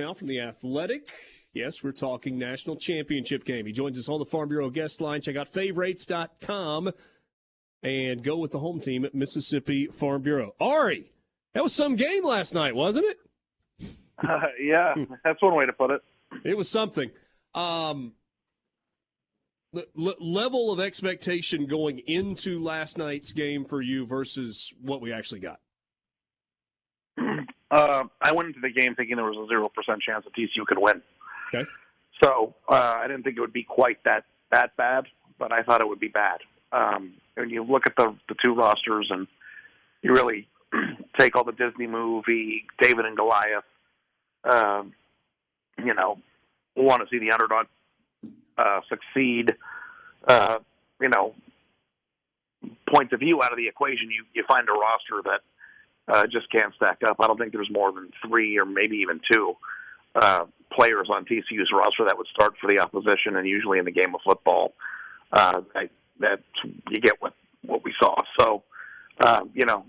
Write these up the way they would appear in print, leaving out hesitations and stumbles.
Now from The Athletic, yes, we're talking national championship game. He joins us on the Farm Bureau guest line. Check out favorites.com and go with the home team at Mississippi Farm Bureau. Ari, that was some game last night, wasn't it? Yeah, that's one way to put it. It was something. The level of expectation going into last night's game for you versus what we actually got? I went into the game thinking there was a 0% chance that TCU could win. Okay. So I didn't think it would be quite that bad, but I thought it would be bad. When you look at the two rosters and you really take all the Disney movie, David and Goliath, want to see the underdog succeed, points of view out of the equation, you find a roster that just can't stack up. I don't think there's more than 3 or maybe even 2 players on TCU's roster that would start for the opposition, and usually in the game of football, that you get what we saw. So,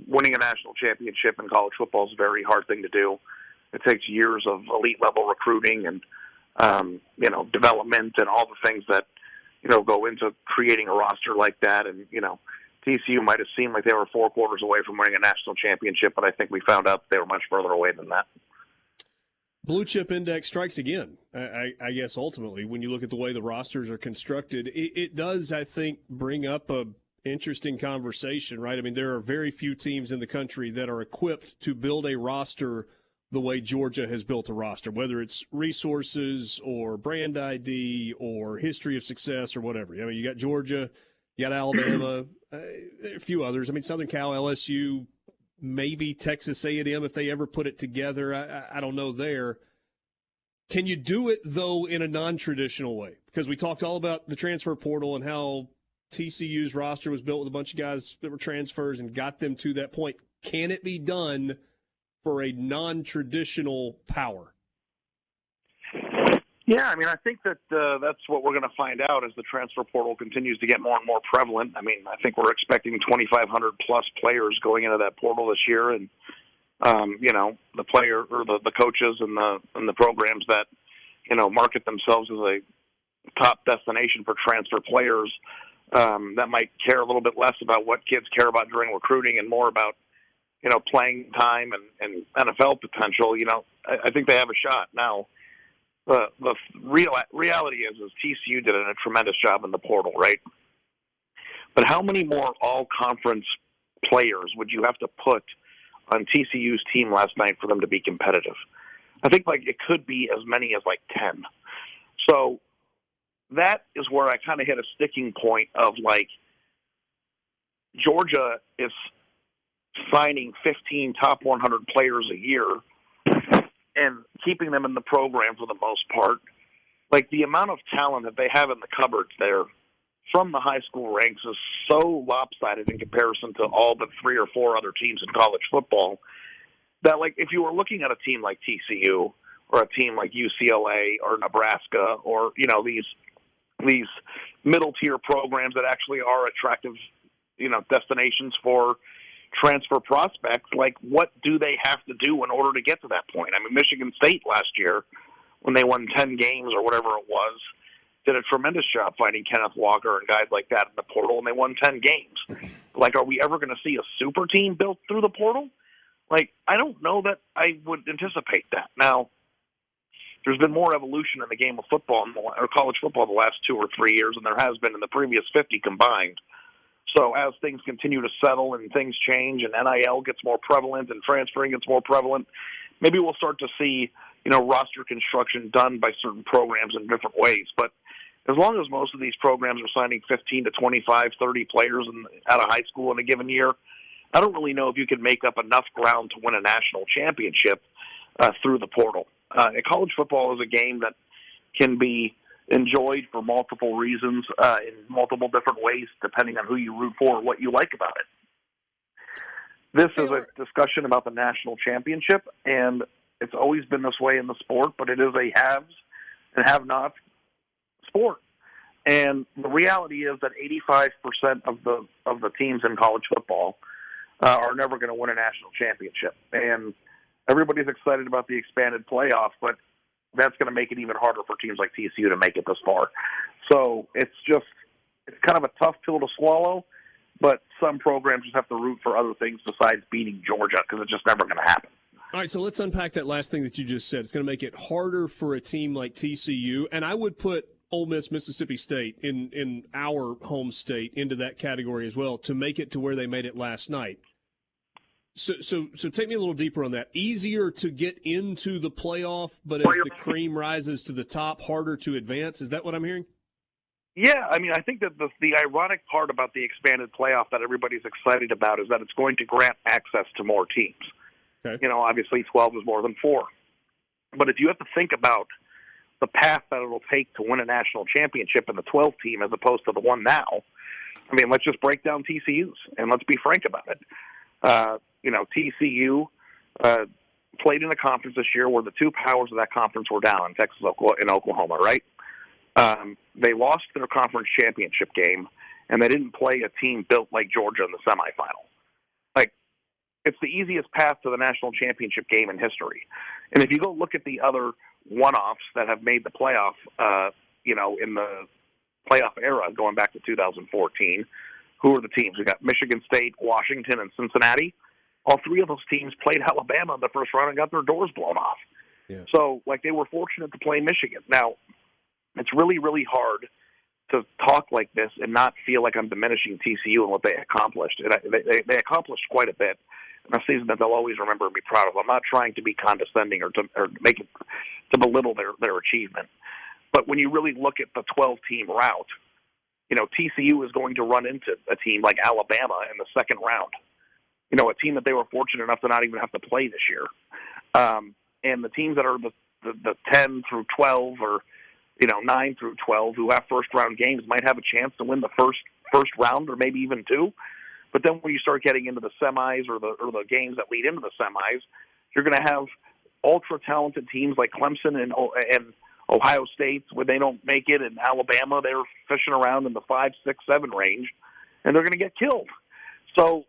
winning a national championship in college football is a very hard thing to do. It takes years of elite-level recruiting and, development and all the things that, go into creating a roster like that. And, TCU might have seemed like they were 4 quarters away from winning a national championship, but I think we found out they were much further away than that. Blue chip index strikes again, I guess, ultimately, when you look at the way the rosters are constructed. It does, I think, bring up a interesting conversation, right? I mean, there are very few teams in the country that are equipped to build a roster the way Georgia has built a roster, whether it's resources or brand ID or history of success or whatever. I mean, you got Georgia, you got Alabama, a few others. I mean, Southern Cal, LSU, maybe Texas A&M if they ever put it together. I don't know there. Can you do it, though, in a non-traditional way? Because we talked all about the transfer portal and how TCU's roster was built with a bunch of guys that were transfers and got them to that point. Can it be done for a non-traditional power? Yeah, I mean, I think that that's what we're going to find out as the transfer portal continues to get more and more prevalent. I mean, I think we're expecting 2,500 plus players going into that portal this year, and the player or the coaches and the programs that market themselves as a top destination for transfer players that might care a little bit less about what kids care about during recruiting and more about playing time and NFL potential. I think they have a shot now. The reality is TCU did a tremendous job in the portal, right? But how many more all-conference players would you have to put on TCU's team last night for them to be competitive? I think it could be as many as 10. So that is where I kind of hit a sticking point of Georgia is signing 15 top 100 players a year and keeping them in the program for the most part. The amount of talent that they have in the cupboards there from the high school ranks is so lopsided in comparison to all but 3 or 4 other teams in college football that, if you were looking at a team like TCU or a team like UCLA or Nebraska or, these middle-tier programs that actually are attractive, destinations for transfer prospects, what do they have to do in order to get to that point? I mean, Michigan State last year, when they won 10 games or whatever it was, did a tremendous job finding Kenneth Walker and guys like that in the portal, and they won 10 games. Are we ever going to see a super team built through the portal? I don't know that I would anticipate that. Now, there's been more evolution in the game of football or college football the last 2 or 3 years than there has been in the previous 50 combined. So as things continue to settle and things change and NIL gets more prevalent and transferring gets more prevalent, maybe we'll start to see, roster construction done by certain programs in different ways. But as long as most of these programs are signing 15 to 25, 30 players out of high school in a given year, I don't really know if you can make up enough ground to win a national championship through the portal. College football is a game that can be enjoyed for multiple reasons in multiple different ways, depending on who you root for or what you like about it. This is a discussion about the national championship, and it's always been this way in the sport, but it is a haves and have-nots sport. And the reality is that 85% of the teams in college football are never going to win a national championship. And everybody's excited about the expanded playoff, but that's going to make it even harder for teams like TCU to make it this far. So it's kind of a tough pill to swallow, but some programs just have to root for other things besides beating Georgia because it's just never going to happen. All right, so let's unpack that last thing that you just said. It's going to make it harder for a team like TCU, and I would put Ole Miss, Mississippi State in our home state into that category as well to make it to where they made it last night. So take me a little deeper on that. Easier to get into the playoff, but as the cream rises to the top, harder to advance. Is that what I'm hearing? Yeah, I mean, I think that the ironic part about the expanded playoff that everybody's excited about is that it's going to grant access to more teams. Okay. You know, obviously 12 is more than 4. But if you have to think about the path that it'll take to win a national championship in the 12 team as opposed to the one now, I mean, let's just break down TCU's, and let's be frank about it. TCU played in a conference this year where the two powers of that conference were down in Texas and Oklahoma, right? They lost their conference championship game, and they didn't play a team built like Georgia in the semifinal. Like, it's the easiest path to the national championship game in history. And if you go look at the other one-offs that have made the playoff, in the playoff era going back to 2014, who are the teams? We got Michigan State, Washington, and Cincinnati. All three of those teams played Alabama in the first round and got their doors blown off. Yeah. So, they were fortunate to play Michigan. Now, it's really, really hard to talk like this and not feel like I'm diminishing TCU and what they accomplished. And they accomplished quite a bit in a season that they'll always remember and be proud of. I'm not trying to be condescending or make it to belittle their achievement. But when you really look at the 12-team route, TCU is going to run into a team like Alabama in the second round. A team that they were fortunate enough to not even have to play this year. And the teams that are the 10 through 12 or 9 through 12 who have first-round games might have a chance to win the first round or maybe even 2. But then when you start getting into the semis or the games that lead into the semis, you're going to have ultra-talented teams like Clemson and Ohio State when they don't make it, and Alabama, they're fishing around in the 5, 6, 7 range, and they're going to get killed. So,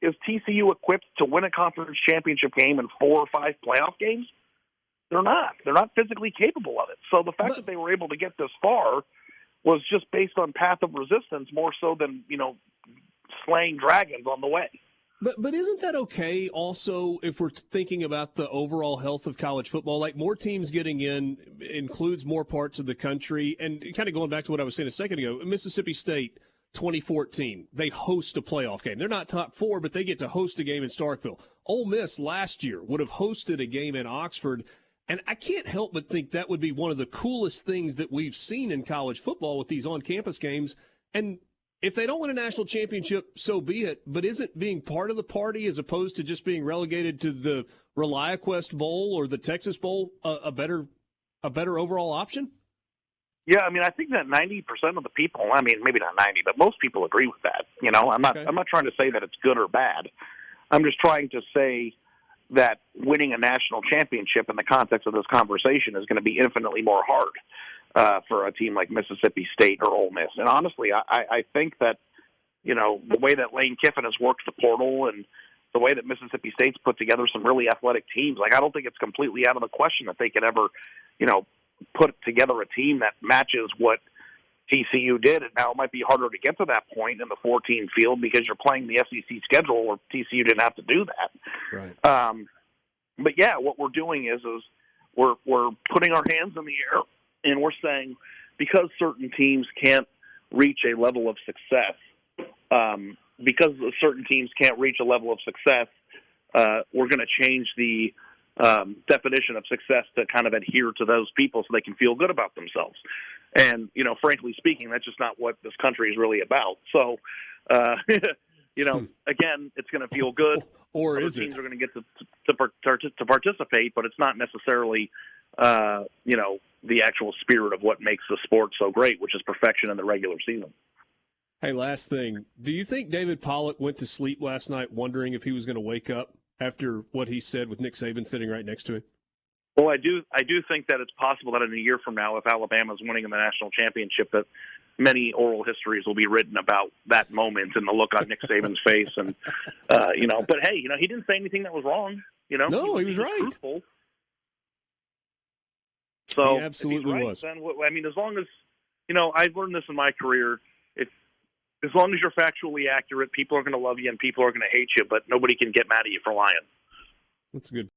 is TCU equipped to win a conference championship game in 4 or 5 playoff games? They're not. They're not physically capable of it. So the fact that they were able to get this far was just based on path of resistance more so than, slaying dragons on the way. But isn't that okay also if we're thinking about the overall health of college football? Like, more teams getting in includes more parts of the country. And kind of going back to what I was saying a second ago, Mississippi State, 2014, they host a playoff game. They're not top 4, but they get to host a game in Starkville. Ole Miss last year would have hosted a game in Oxford. And I can't help but think that would be one of the coolest things that we've seen in college football with these on-campus games. And if they don't win a national championship, so be it. But isn't being part of the party as opposed to just being relegated to the ReliaQuest Bowl or the Texas Bowl a better overall option? Yeah, I mean, I think that 90% of the people, I mean, maybe not 90, but most people agree with that. I'm not trying to say that it's good or bad. I'm just trying to say that winning a national championship in the context of this conversation is going to be infinitely more hard for a team like Mississippi State or Ole Miss. And honestly, I think that, the way that Lane Kiffin has worked the portal and the way that Mississippi State's put together some really athletic teams, I don't think it's completely out of the question that they could ever, put together a team that matches what TCU did. And now it might be harder to get to that point in the 14 field because you're playing the SEC schedule where TCU didn't have to do that. Right. But yeah, what we're doing is we're putting our hands in the air and we're saying because certain teams can't reach a level of success, we're going to change the definition of success to kind of adhere to those people so they can feel good about themselves. And, frankly speaking, that's just not what this country is really about. So, again, it's going to feel good. Or other is teams it? are going to get to participate, but it's not necessarily, the actual spirit of what makes the sport so great, which is perfection in the regular season. Hey, last thing. Do you think David Pollock went to sleep last night wondering if he was going to wake up after what he said with Nick Saban sitting right next to him? Well, I do think that it's possible that in a year from now, if Alabama's winning in the national championship, that many oral histories will be written about that moment and the look on Nick Saban's face. And, but hey, he didn't say anything that was wrong. No, he was right. Truthful. So he absolutely if he's right, was. then, I mean, as long as, I've learned this in my career. As long as you're factually accurate, people are going to love you and people are going to hate you, but nobody can get mad at you for lying. That's a good